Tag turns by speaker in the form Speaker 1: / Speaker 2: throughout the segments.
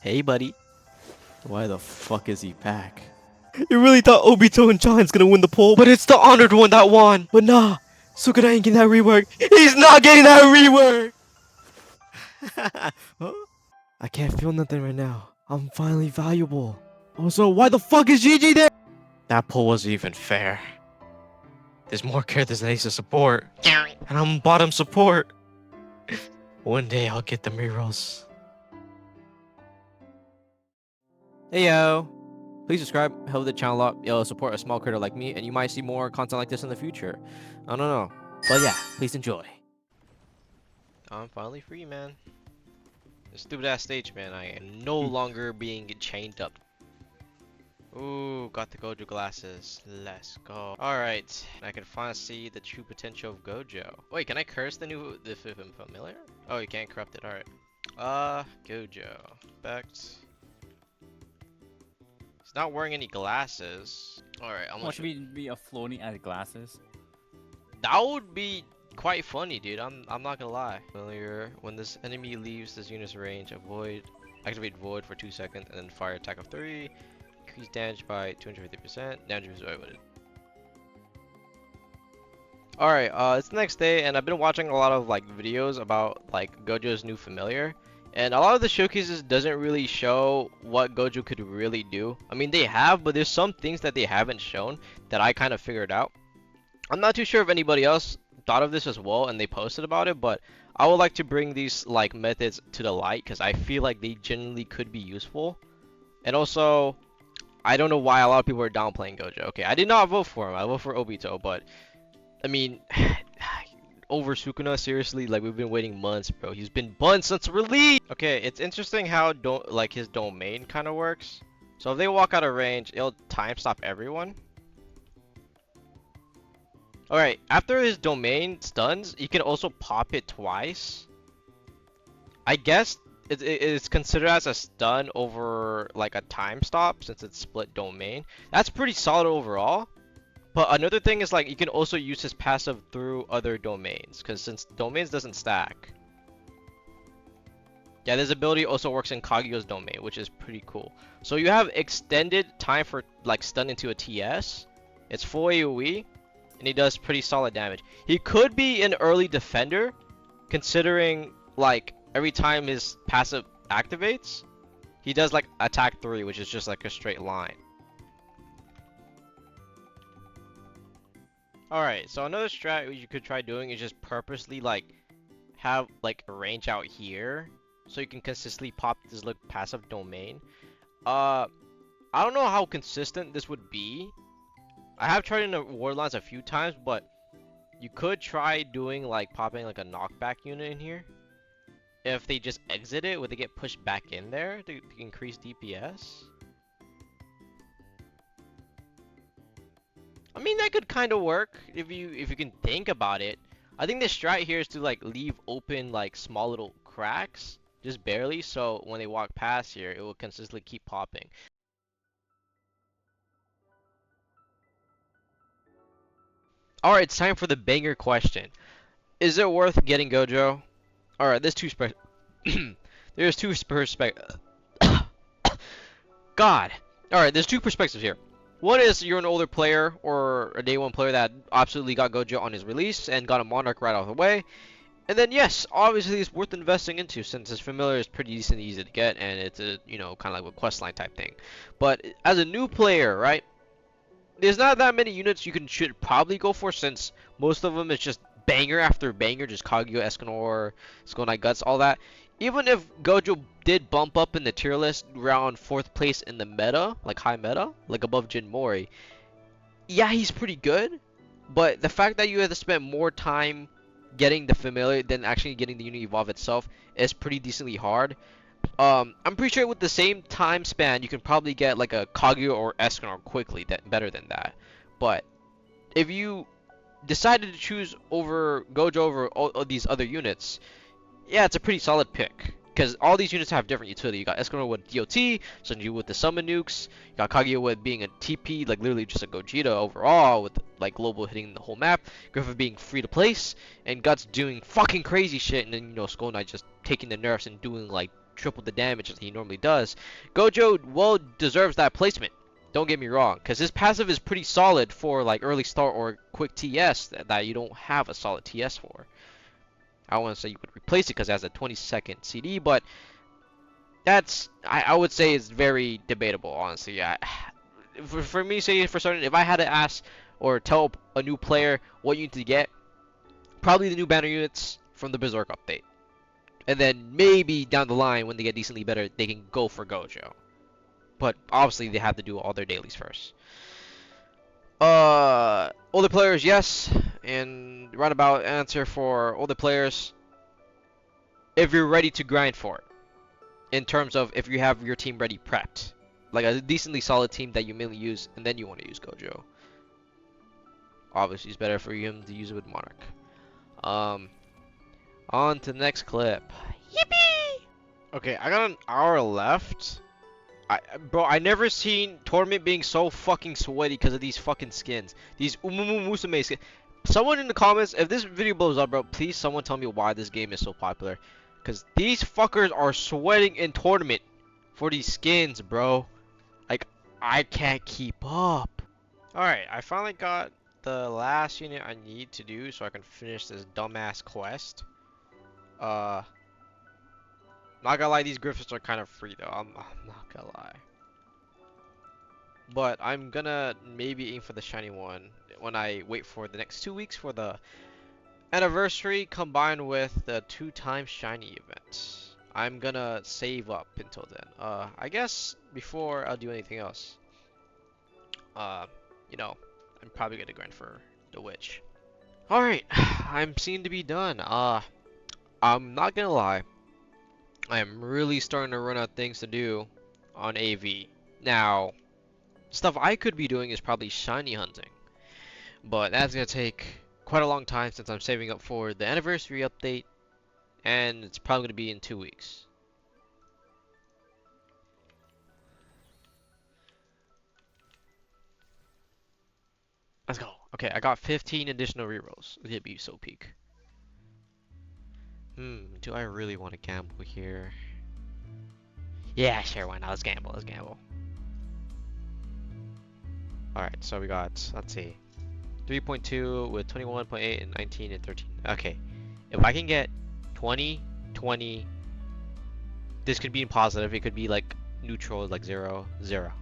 Speaker 1: Hey, buddy. Why the fuck is he back? You really thought Obito and John's gonna win the poll, but it's the honored one that won. But nah, Sukuna ain't getting that rework. He's not getting that rework! Huh? I can't feel nothing right now. I'm finally valuable. Also, why the fuck is Gigi there? That poll wasn't even fair. There's more characters than Ace of support. And I'm bottom support. One day I'll get the rerolls. Hey yo! Please subscribe, help the channel out, support a small creator like me, and you might see more content like this in the future. I don't know. But yeah, please enjoy.
Speaker 2: I'm finally free, man. This stupid ass stage, man. I am no longer being chained up. Ooh, got the Gojo glasses. Let's go. Alright, I can finally see the true potential of Gojo. Wait, can I curse the familiar? Oh, you can't corrupt it. Alright. Gojo. Respect. He's not wearing any glasses. Alright, I'm gonna.
Speaker 3: Should we be floating as glasses?
Speaker 2: That would be quite funny, dude. I'm not gonna lie. Familiar. When this enemy leaves this unit's range, activate void for 2 seconds, and then fire attack of 3. Increase damage by 250%. Damage is what it. Alright, it's the next day, and I've been watching a lot of like videos about like Gojo's new familiar. And a lot of the showcases doesn't really show what Gojo could really do. I mean, they have, but there's some things that they haven't shown that I kind of figured out. I'm not too sure if anybody else thought of this as well and they posted about it, but I would like to bring these like methods to the light because I feel like they genuinely could be useful. And also, I don't know why a lot of people are downplaying Gojo. Okay, I did not vote for him. I voted for Obito, but I mean, over Sukuna, seriously, like we've been waiting months, bro. He's been banned since release. Okay, it's interesting how his domain kind of works. So if they walk out of range, it'll time stop everyone. Alright, after his domain stuns, you can also pop it twice. I guess it's considered as a stun over like a time stop since it's split domain. That's pretty solid overall. But another thing is like you can also use his passive through other domains because since domains doesn't stack. Yeah, this ability also works in Kaguya's domain, which is pretty cool. So you have extended time for like stun into a TS. It's full AoE. And he does pretty solid damage. He could be an early defender, considering like every time his passive activates, he does like attack 3, which is just like a straight line. Alright, so another strat you could try doing is just purposely like have like a range out here, so you can consistently pop this like passive domain. I don't know how consistent this would be. I have tried in the Warlines a few times, but you could try doing like popping like a knockback unit in here. If they just exit it, would they get pushed back in there to increase DPS? I mean, that could kind of work if you can think about it. I think the strat here is to like leave open like small little cracks, just barely, so when they walk past here, it will consistently keep popping. Alright, it's time for the banger question. Is it worth getting Gojo? Alright, there's two perspectives. God! Alright, there's two perspectives here. One is you're an older player or a day one player that absolutely got Gojo on his release and got a Monarch right out of the way. And then yes, obviously it's worth investing into since his familiar is pretty decent, easy to get, and it's a, you know, kind of like a questline type thing. But as a new player, right? There's not that many units you should probably go for since most of them is just banger after banger, just Kaguya, Escanor, Skull Knight Guts, all that. Even if Gojo did bump up in the tier list around 4th place in the meta, like high meta, like above Jin Mori, yeah, he's pretty good, but the fact that you have to spend more time getting the familiar than actually getting the unit evolve itself is pretty decently hard. I'm pretty sure with the same time span, you can probably get like a Kaguya or Escanor quickly, better than that. But if you decided to choose over Gojo over all these other units, yeah, it's a pretty solid pick. Because all these units have different utility. You got Escanor with DOT, Sunju with the summon nukes, you got Kaguya with being a TP, like literally just a Gogeta overall, with like global hitting the whole map, Griffith being free to place, and Guts doing fucking crazy shit, and then, you know, Skull Knight just taking the nerfs and doing like triple the damage that he normally does. Gojo well deserves that placement. Don't get me wrong, because his passive is pretty solid for like early start or quick TS that you don't have a solid TS for. I don't want to say you would replace it because it has a 20-second CD, but that's I would say is very debatable, honestly. For me, say for certain, if I had to ask or tell a new player what you need to get, probably the new banner units from the Berserk update, and then maybe down the line when they get decently better, they can go for Gojo. But obviously, they have to do all their dailies first. Older players, yes, and roundabout answer for older players. If you're ready to grind for it, in terms of if you have your team ready prepped, like a decently solid team that you mainly use, and then you want to use Gojo. Obviously, it's better for him to use it with Monarch. On to the next clip. Yippee! Okay, I got an hour left. Bro, I never seen tournament being so fucking sweaty because of these fucking skins. These Umumu Musume skins. Someone in the comments, if this video blows up, bro, please someone tell me why this game is so popular. Because these fuckers are sweating in tournament for these skins, bro. Like, I can't keep up. Alright, I finally got the last unit I need to do so I can finish this dumbass quest. Not gonna lie, these Griffiths are kind of free though. I'm not gonna lie. But I'm gonna maybe aim for the shiny one when I wait for the next 2 weeks for the anniversary combined with the 2x shiny event. I'm gonna save up until then. I guess before I'll do anything else, you know, I'm probably gonna grind for the witch. Alright, I'm seen to be done. I'm not gonna lie, I am really starting to run out of things to do on AV. Now, stuff I could be doing is probably shiny hunting, but that's gonna take quite a long time since I'm saving up for the anniversary update, and it's probably gonna be in 2 weeks. Let's go. Okay, I got 15 additional rerolls. It'd be so peak. Do I really want to gamble here? Yeah, sure, why not? Let's gamble, let's gamble. Alright, so we got, let's see, 3.2 with 21.8 and 19 and 13. Okay, if I can get 20, 20, this could be positive, it could be like neutral, like 0, 0.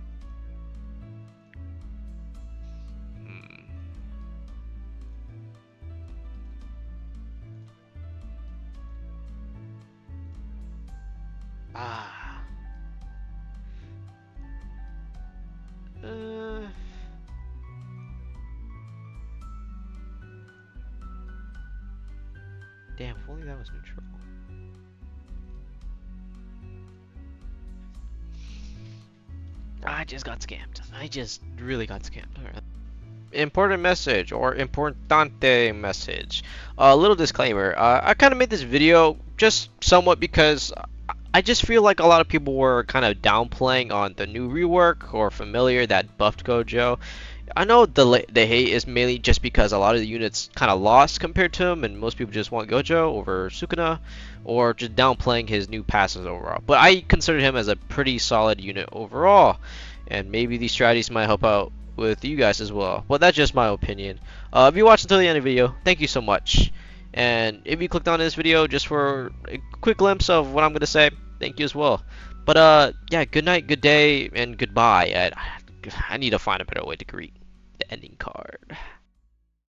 Speaker 2: Damn, if only that was neutral. I just got scammed. I just really got scammed. Alright. Important message or importante message. A little disclaimer. I kind of made this video just somewhat because I just feel like a lot of people were kind of downplaying on the new rework or familiar that buffed Gojo. I know the hate is mainly just because a lot of the units kind of lost compared to him, and most people just want Gojo over Sukuna, or just downplaying his new passes overall. But I consider him as a pretty solid unit overall, and maybe these strategies might help out with you guys as well. But that's just my opinion. If you watched until the end of the video, thank you so much. And if you clicked on this video just for a quick glimpse of what I'm going to say, thank you as well. But yeah, good night, good day, and goodbye. I need to find a better way to greet the ending card.